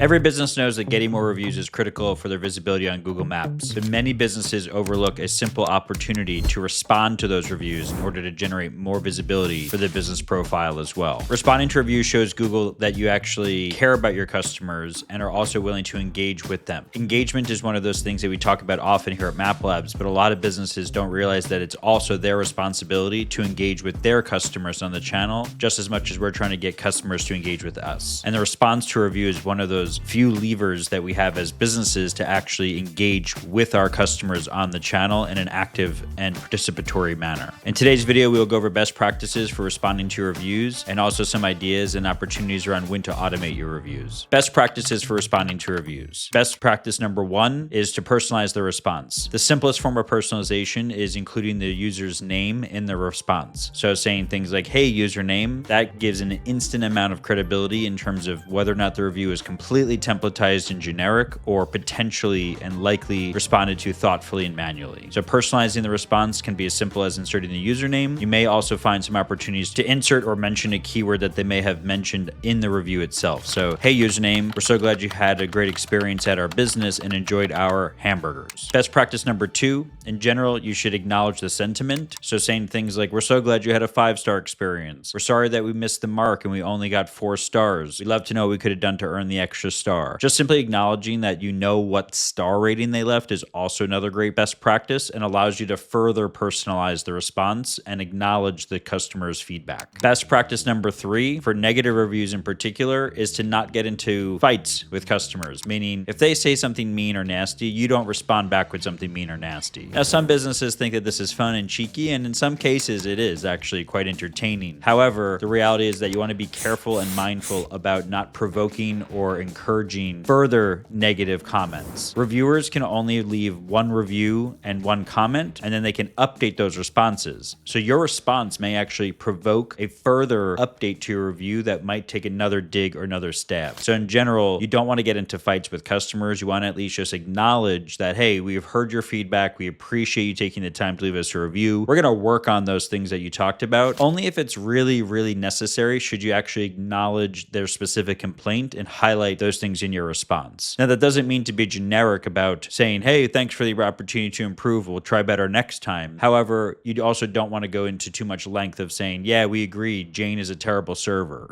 Every business knows that getting more reviews is critical for their visibility on Google Maps, but many businesses overlook a simple opportunity to respond to those reviews in order to generate more visibility for the business profile as well. Responding to reviews shows Google that you actually care about your customers and are also willing to engage with them. Engagement is one of those things that we talk about often here at Map Labs, but a lot of businesses don't realize that it's also their responsibility to engage with their customers on the channel just as much as we're trying to get customers to engage with us. And the response to a review is one of those few levers that we have as businesses to actually engage with our customers on the channel in an active and participatory manner. In today's video, we will go over best practices for responding to reviews and also some ideas and opportunities around when to automate your reviews. Best practices for responding to reviews. Best practice number one is to personalize the response. The simplest form of personalization is including the user's name in the response. So saying things like, hey, username, that gives an instant amount of credibility in terms of whether or not the review is completely templatized and generic or potentially and likely responded to thoughtfully and manually. So personalizing the response can be as simple as inserting the username. You may also find some opportunities to insert or mention a keyword that they may have mentioned in the review itself. So, hey username, we're so glad you had a great experience at our business and enjoyed our hamburgers. Best practice number two, in general, you should acknowledge the sentiment. So saying things like, we're so glad you had a 5-star experience. We're sorry that we missed the mark and we only got 4 stars. We'd love to know what we could have done to earn the extra star. Just simply acknowledging that you know what star rating they left is also another great best practice and allows you to further personalize the response and acknowledge the customer's feedback. Best practice number 3 for negative reviews in particular is to not get into fights with customers, meaning if they say something mean or nasty, you don't respond back with something mean or nasty. Now, some businesses think that this is fun and cheeky, and in some cases it is actually quite entertaining. However, the reality is that you want to be careful and mindful about not provoking or encouraging further negative comments. Reviewers can only leave one review and one comment, and then they can update those responses. So your response may actually provoke a further update to your review that might take another dig or another stab. So in general, you don't want to get into fights with customers. You want to at least just acknowledge that, hey, we've heard your feedback. We appreciate you taking the time to leave us a review. We're going to work on those things that you talked about. Only if it's really, really necessary should you actually acknowledge their specific complaint and highlight those things in your response. Now, that doesn't mean to be generic about saying, hey, thanks for the opportunity to improve. We'll try better next time. However, you also don't want to go into too much length of saying, yeah, we agree, Jane is a terrible server.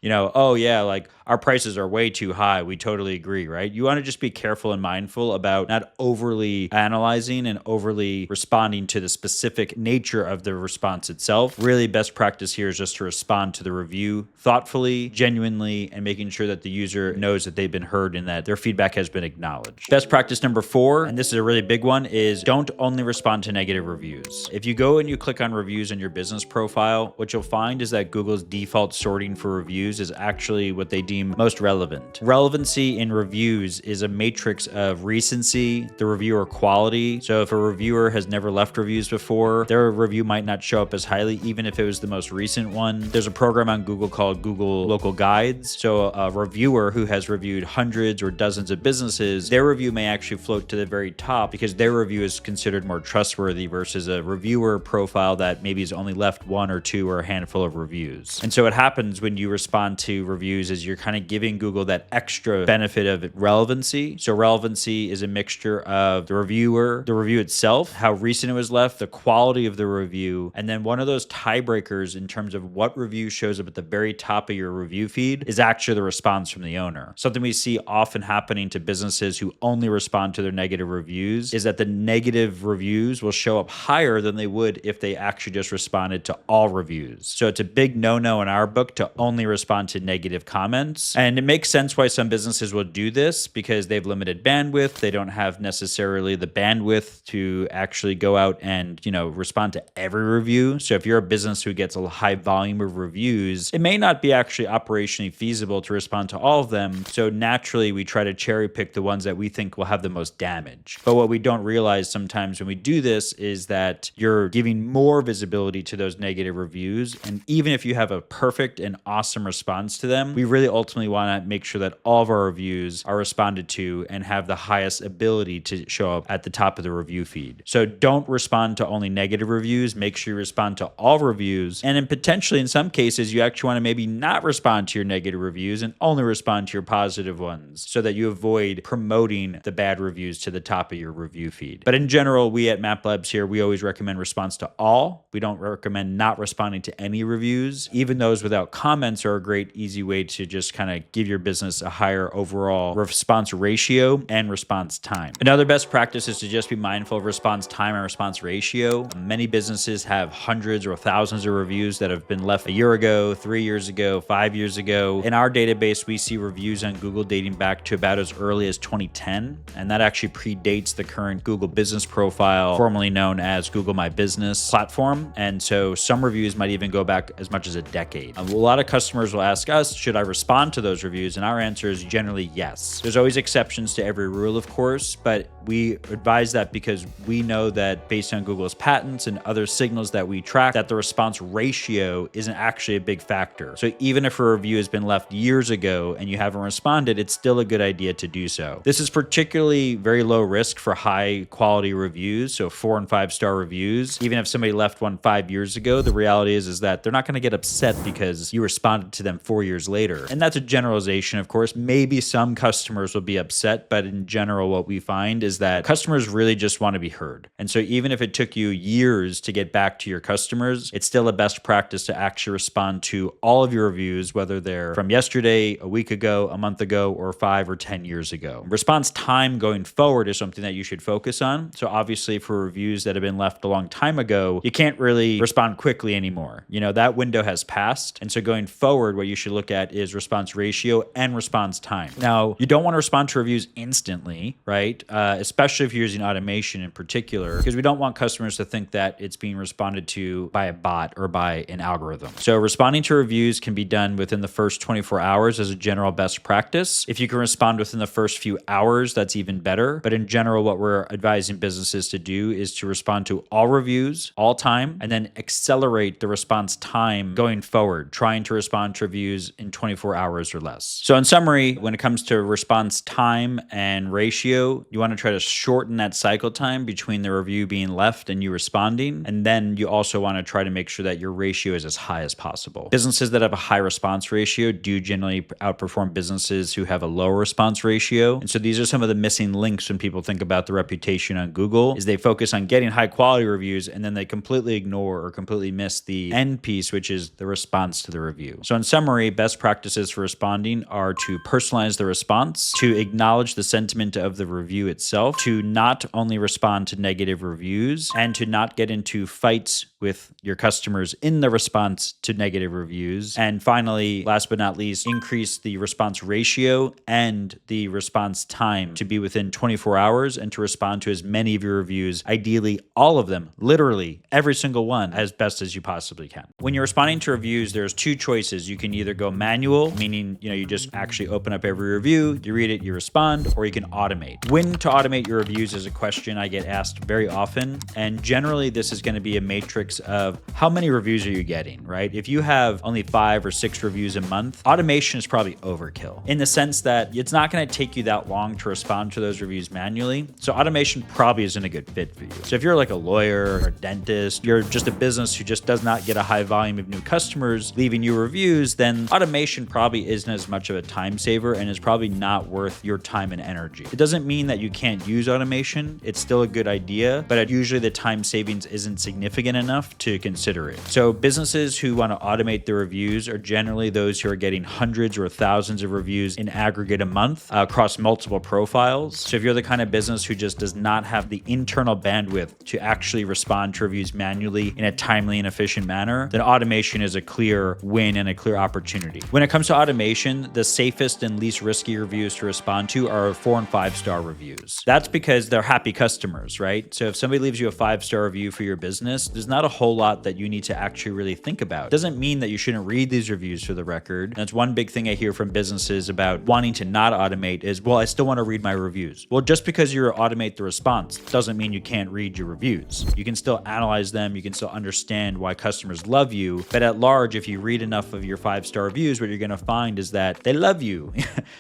Oh yeah, like our prices are way too high. We totally agree, right? You want to just be careful and mindful about not overly analyzing and overly responding to the specific nature of the response itself. Really, best practice here is just to respond to the review thoughtfully, genuinely, and making sure that the user knows that they've been heard and that their feedback has been acknowledged. Best practice number 4, and this is a really big one, is don't only respond to negative reviews. If you go and you click on reviews in your business profile, what you'll find is that Google's default sorting for reviews is actually what they deem most relevant. Relevancy in reviews is a matrix of recency, the reviewer quality. So if a reviewer has never left reviews before, their review might not show up as highly, even if it was the most recent one. There's a program on Google called Google Local Guides. So a reviewer who has reviewed hundreds or dozens of businesses, their review may actually float to the very top because their review is considered more trustworthy versus a reviewer profile that maybe has only left 1 or 2 or a handful of reviews. And so what happens when you respond to reviews is you're kind of giving Google that extra benefit of relevancy. So relevancy is a mixture of the reviewer, the review itself, how recent it was left, the quality of the review, and then one of those tiebreakers in terms of what review shows up at the very top of your review feed is actually the response from the owner. Something we see often happening to businesses who only respond to their negative reviews is that the negative reviews will show up higher than they would if they actually just responded to all reviews. So it's a big no-no in our book to only respond to negative comments. And it makes sense why some businesses will do this because they've limited bandwidth. They don't have necessarily the bandwidth to actually go out and, respond to every review. So if you're a business who gets a high volume of reviews, it may not be actually operationally feasible to respond to all of them. So naturally, we try to cherry pick the ones that we think will have the most damage. But what we don't realize sometimes when we do this is that you're giving more visibility to those negative reviews. And even if you have a perfect and awesome response to them, we really ultimately want to make sure that all of our reviews are responded to and have the highest ability to show up at the top of the review feed. So don't respond to only negative reviews. Make sure you respond to all reviews. And then potentially in some cases, you actually want to maybe not respond to your negative reviews and only respond to your positive ones so that you avoid promoting the bad reviews to the top of your review feed. But in general, we at Map Labs here, we always recommend response to all. We don't recommend not responding to any reviews. Even those without comments are a great, easy way to just kind of give your business a higher overall response ratio and response time. Another best practice is to just be mindful of response time and response ratio. Many businesses have hundreds or thousands of reviews that have been left a year ago, 3 years ago, 5 years ago. In our database, we see reviews on Google dating back to about as early as 2010, and that actually predates the current Google Business Profile, formerly known as Google My Business platform. And so some reviews might even go back as much as a decade. A lot of customers will ask us, should I respond to those reviews? And our answer is generally yes. There's always exceptions to every rule, of course, but we advise that because we know that based on Google's patents and other signals that we track, that the response ratio isn't actually a big factor. So even if a review has been left years ago and you haven't responded, it's still a good idea to do so. This is particularly very low risk for high quality reviews, so 4 and 5 star reviews. Even if somebody left one 5 years ago, the reality is that they're not going to get upset because you responded to them 4 years later. And that's a generalization, of course. Maybe some customers will be upset, but in general, what we find is that customers really just want to be heard. And so even if it took you years to get back to your customers, it's still a best practice to actually respond to all of your reviews, whether they're from yesterday, a week ago, a month ago, or 5 or 10 years ago. Response time going forward is something that you should focus on. So obviously for reviews that have been left a long time ago, you can't really respond quickly anymore. You know, that window has passed. And so going forward, what you should look at is response ratio and response time. Now, you don't want to respond to reviews instantly, right? Especially if you're using automation in particular, because we don't want customers to think that it's being responded to by a bot or by an algorithm. So responding to reviews can be done within the first 24 hours as a general best practice. If you can respond within the first few hours, that's even better. But in general, what we're advising businesses to do is to respond to all reviews, all time, and then accelerate the response time going forward, trying to respond to reviews in 24 hours or less. So in summary, when it comes to response time and ratio, you want to try to shorten that cycle time between the review being left and you responding. And then you also want to try to make sure that your ratio is as high as possible. Businesses that have a high response ratio do generally outperform businesses who have a lower response ratio. And so these are some of the missing links when people think about the reputation on Google, is they focus on getting high quality reviews and then they completely ignore or completely miss the end piece, which is the response to the review. So in summary, best practices for responding are to personalize the response, to acknowledge the sentiment of the review itself, to not only respond to negative reviews, and to not get into fights with your customers in the response to negative reviews. And finally, last but not least, increase the response ratio and the response time to be within 24 hours and to respond to as many of your reviews, ideally all of them, literally every single one, as best as you possibly can. When you're responding to reviews, there's two choices. You can either go manual, meaning you just actually open up every review, you read it, you respond, or you can automate. When to automate your reviews is a question I get asked very often. And generally, this is going to be a matrix of how many reviews are you getting, right? If you have only 5 or 6 reviews a month, automation is probably overkill in the sense that it's not going to take you that long to respond to those reviews manually. So automation probably isn't a good fit for you. So if you're like a lawyer or a dentist, you're just a business who just does not get a high volume of new customers leaving you reviews, then automation probably isn't as much of a time saver and is probably not worth your time and energy. It doesn't mean that you can't use automation. It's still a good idea, but usually the time savings isn't significant enough to consider it. So businesses who want to automate their reviews are generally those who are getting hundreds or thousands of reviews in aggregate a month across multiple profiles. So if you're the kind of business who just does not have the internal bandwidth to actually respond to reviews manually in a timely and efficient manner, then automation is a clear win and a clear opportunity. When it comes to automation, the safest and least risky reviews to respond to are 4 and 5 star reviews. That's because they're happy customers, right? So if somebody leaves you a 5-star review for your business, there's not a a whole lot that you need to actually really think about. It doesn't mean that you shouldn't read these reviews for the record. That's one big thing I hear from businesses about wanting to not automate is, well, I still want to read my reviews. Well, just because you automate the response doesn't mean you can't read your reviews. You can still analyze them. You can still understand why customers love you. But at large, if you read enough of your 5-star reviews, what you're going to find is that they love you.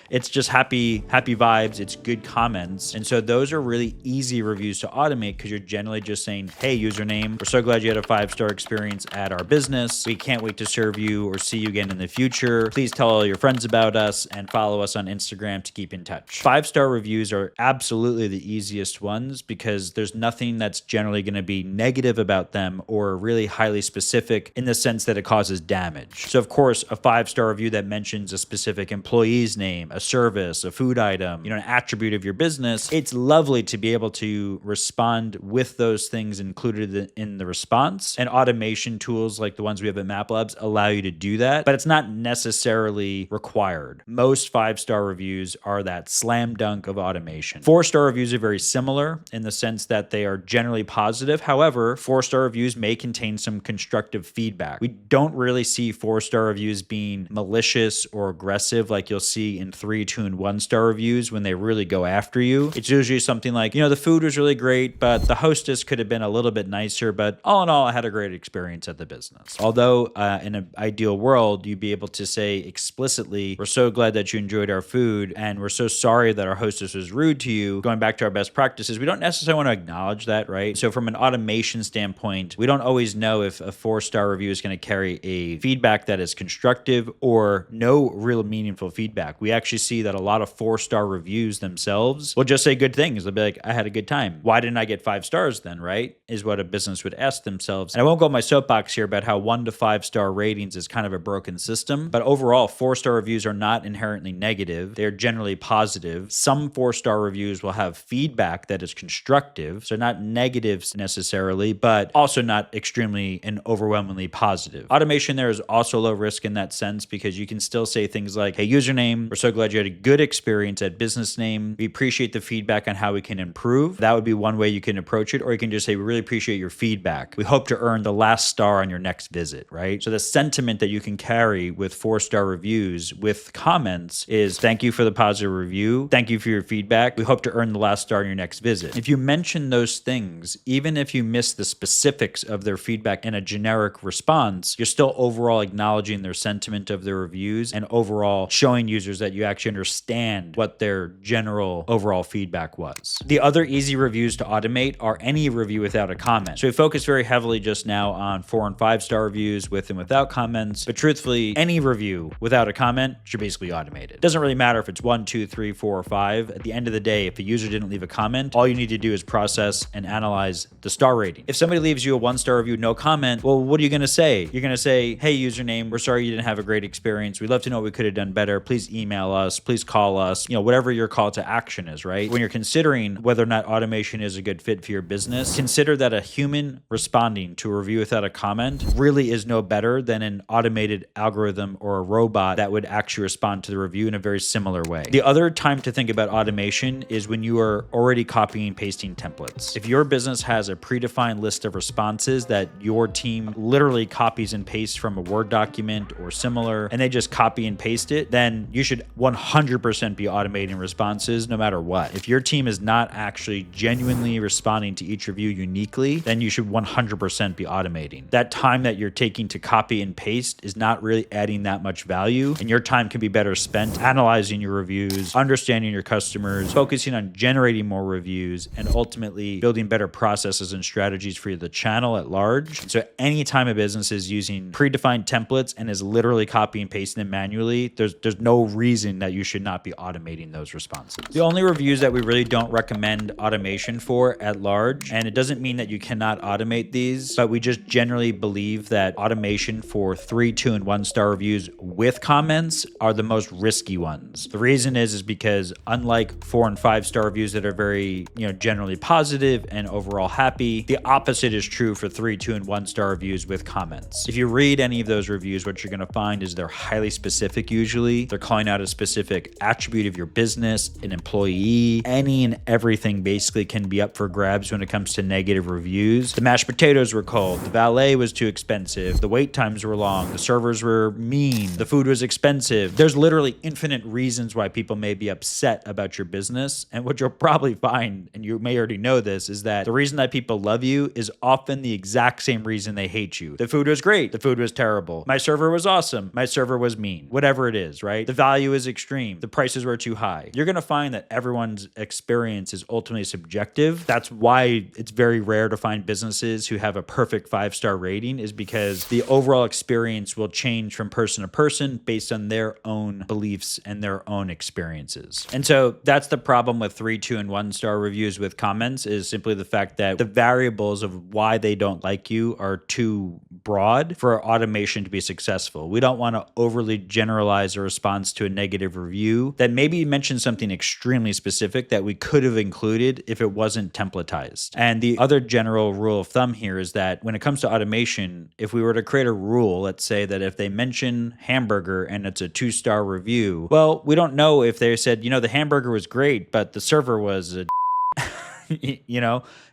It's just happy vibes. It's good comments. And so those are really easy reviews to automate because you're generally just saying, hey, username, we're so glad you had a 5-star experience at our business. We can't wait to serve you or see you again in the future. Please tell all your friends about us and follow us on Instagram to keep in touch. 5-star reviews are absolutely the easiest ones because there's nothing that's generally going to be negative about them or really highly specific in the sense that it causes damage. So of course, a 5-star review that mentions a specific employee's name, a service, a food item, an attribute of your business, it's lovely to be able to respond with those things included in the response. And automation tools like the ones we have at MapLabs allow you to do that, but it's not necessarily required. Most 5-star reviews are that slam dunk of automation. 4-star reviews are very similar in the sense that they are generally positive. However, 4-star reviews may contain some constructive feedback. We don't really see 4-star reviews being malicious or aggressive like you'll see in 3, 2, and 1-star reviews when they really go after you. It's usually something like, the food was really great, but the hostess could have been a little bit nicer, but all in all, I had a great experience at the business. Although in an ideal world, you'd be able to say explicitly, we're so glad that you enjoyed our food, and we're so sorry that our hostess was rude to you. Going back to our best practices, we don't necessarily want to acknowledge that, right? So from an automation standpoint, we don't always know if a 4-star review is going to carry a feedback that is constructive or no real meaningful feedback. We actually see that a lot of 4-star reviews themselves will just say good things. They'll be like, I had a good time. Why didn't I get 5 stars then, right? Is what a business would ask themselves. And I won't go on my soapbox here about how 1 to 5-star ratings is kind of a broken system, but overall 4-star reviews are not inherently negative. They're generally positive. Some 4-star reviews will have feedback that is constructive, so not negatives necessarily, but also not extremely and overwhelmingly positive. Automation there is also low risk in that sense because you can still say things like, hey, username, we're so glad you had a good experience at business name. We appreciate the feedback on how we can improve. That would be one way you can approach it. Or you can just say, we really appreciate your feedback. We hope to earn the last star on your next visit, right? So the sentiment that you can carry with 4-star reviews with comments is thank you for the positive review. Thank you for your feedback. We hope to earn the last star on your next visit. If you mention those things, even if you miss the specifics of their feedback in a generic response, you're still overall acknowledging their sentiment of their reviews and overall showing users that you actually understand what their general overall feedback was. The other easy reviews to automate are any review without a comment. So we focus very heavily just now on 4 and 5-star reviews with and without comments, but truthfully, any review without a comment should basically automate it. It doesn't really matter if it's 1, 2, 3, 4, or 5. At the end of the day, if a user didn't leave a comment, all you need to do is process and analyze the star rating. If somebody leaves you a 1-star review, no comment, well, what are you going to say? You're going to say, hey, username, we're sorry you didn't have a great experience. We'd love to know what we could have done better. Please email us. Please call us. Whatever your call to action is, right? When you're considering whether or not automation is a good fit for your business, consider that a human responding to a review without a comment really is no better than an automated algorithm or a robot that would actually respond to the review in a very similar way. The other time to think about automation is when you are already copying and pasting templates. If your business has a predefined list of responses that your team literally copies and pastes from a Word document or similar, and they just copy and paste it, then you should 100% be automating responses no matter what. If your team is not actually genuinely responding to each review uniquely, then you should 100% be automating. That time that you're taking to copy and paste is not really adding that much value, and your time can be better spent analyzing your reviews, understanding your customers, focusing on generating more reviews, and ultimately building better processes and strategies for the channel at large. So anytime a business is using predefined templates and is literally copying and pasting them manually, there's no reason that you should not be automating those responses. The only reviews that we really don't recommend automation for at large, and it doesn't mean that you cannot automate these, but we just generally believe that automation for 3, 2, and 1-star reviews with comments are the most risky ones. The reason is because unlike 4 and 5-star reviews that are very, generally positive and overall happy, the opposite is true for 3, 2, and 1-star reviews with comments. If you read any of those reviews, what you're going to find is they're highly specific usually. They're calling out a specific attribute of your business, an employee, any and everything basically can be up for grabs when it comes to negative reviews. The mashed potato tomatoes were cold, the valet was too expensive, the wait times were long, the servers were mean, the food was expensive. There's literally infinite reasons why people may be upset about your business. And what you'll probably find, and you may already know this, is that the reason that people love you is often the exact same reason they hate you. The food was great. The food was terrible. My server was awesome. My server was mean. Whatever it is, right? The value is extreme. The prices were too high. You're going to find that everyone's experience is ultimately subjective. That's why it's very rare to find businesses who have a perfect 5-star rating, is because the overall experience will change from person to person based on their own beliefs and their own experiences. And so that's the problem with 3, 2, and 1-star reviews with comments, is simply the fact that the variables of why they don't like you are too broad for automation to be successful. We don't want to overly generalize a response to a negative review that maybe mentions something extremely specific that we could have included if it wasn't templatized. And the other general rule of thumb here is that when it comes to automation, if we were to create a rule, let's say that if they mention hamburger and it's a 2-star review, well, we don't know if they said, the hamburger was great, but the server was a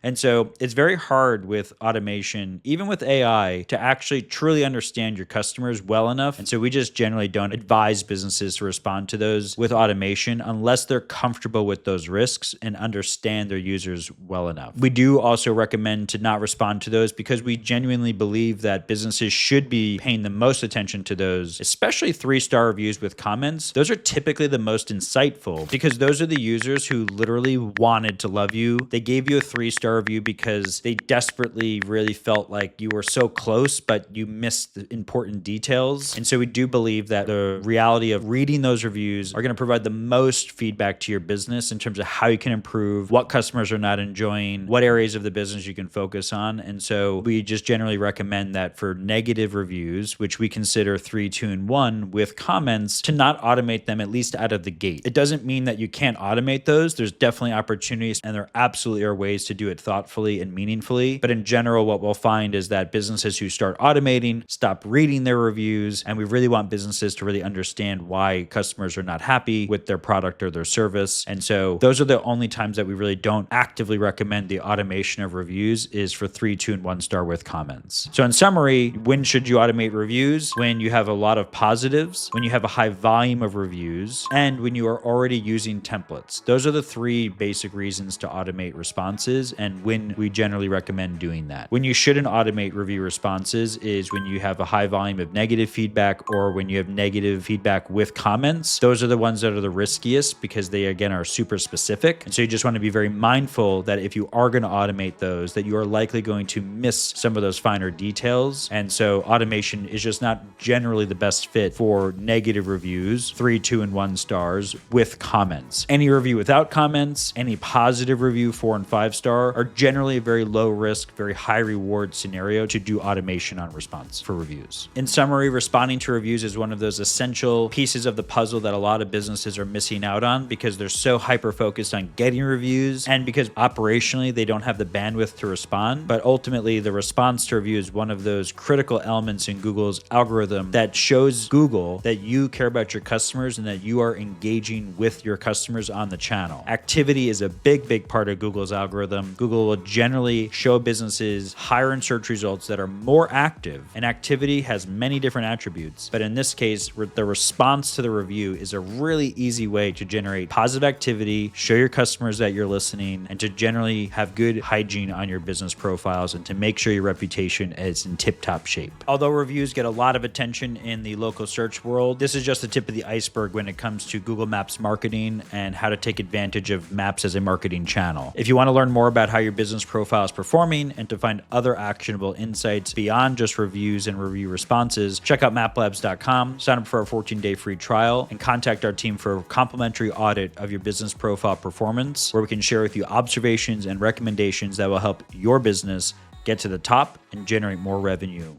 And so it's very hard with automation, even with AI, to actually truly understand your customers well enough. And so we just generally don't advise businesses to respond to those with automation unless they're comfortable with those risks and understand their users well enough. We do also recommend to not respond to those because we genuinely believe that businesses should be paying the most attention to those, especially 3-star reviews with comments. Those are typically the most insightful because those are the users who literally wanted to love you. They gave you a 3-star review because they desperately really felt like you were so close, but you missed the important details. And so we do believe that the reality of reading those reviews are going to provide the most feedback to your business in terms of how you can improve, what customers are not enjoying, what areas of the business you can focus on. And so we just generally recommend that for negative reviews, which we consider 3, 2, and 1 with comments, to not automate them at least out of the gate. It doesn't mean that you can't automate those. There's definitely opportunities, and there absolutely are ways to do it thoughtfully and meaningfully. But in general, what we'll find is that businesses who start automating stop reading their reviews, and we really want businesses to really understand why customers are not happy with their product or their service. And so those are the only times that we really don't actively recommend the automation of reviews, is for 3, 2, and 1 star with comments. So in summary, when should you automate reviews? When you have a lot of positives, when you have a high volume of reviews, and when you are already using templates. Those are the 3 basic reasons to automate responses, and when we generally recommend doing that. When you shouldn't automate review responses is when you have a high volume of negative feedback, or when you have negative feedback with comments. Those are the ones that are the riskiest because they, again, are super specific. And so you just want to be very mindful that if you are going to automate those, that you are likely going to miss some of those finer details. And so automation is just not generally the best fit for negative reviews, 3, 2, and 1 stars with comments. Any review without comments, any positive review 4 and 5 star, are generally a very low risk, very high reward scenario to do automation on response for reviews. In summary, responding to reviews is one of those essential pieces of the puzzle that a lot of businesses are missing out on because they're so hyper focused on getting reviews and because operationally they don't have the bandwidth to respond. But ultimately, the response to review is one of those critical elements in Google's algorithm that shows Google that you care about your customers and that you are engaging with your customers on the channel. Activity is a big part of Google's algorithm. Google will generally show businesses higher in search results that are more active, and activity has many different attributes. But in this case, the response to the review is a really easy way to generate positive activity, show your customers that you're listening, and to generally have good hygiene on your business profiles and to make sure your reputation is in tip-top shape. Although reviews get a lot of attention in the local search world, this is just the tip of the iceberg when it comes to Google Maps marketing and how to take advantage of Maps as a marketing channel. If you want to learn more about how your business profile is performing and to find other actionable insights beyond just reviews and review responses, check out maplabs.com, sign up for our 14-day free trial, and contact our team for a complimentary audit of your business profile performance, where we can share with you observations and recommendations that will help your business get to the top and generate more revenue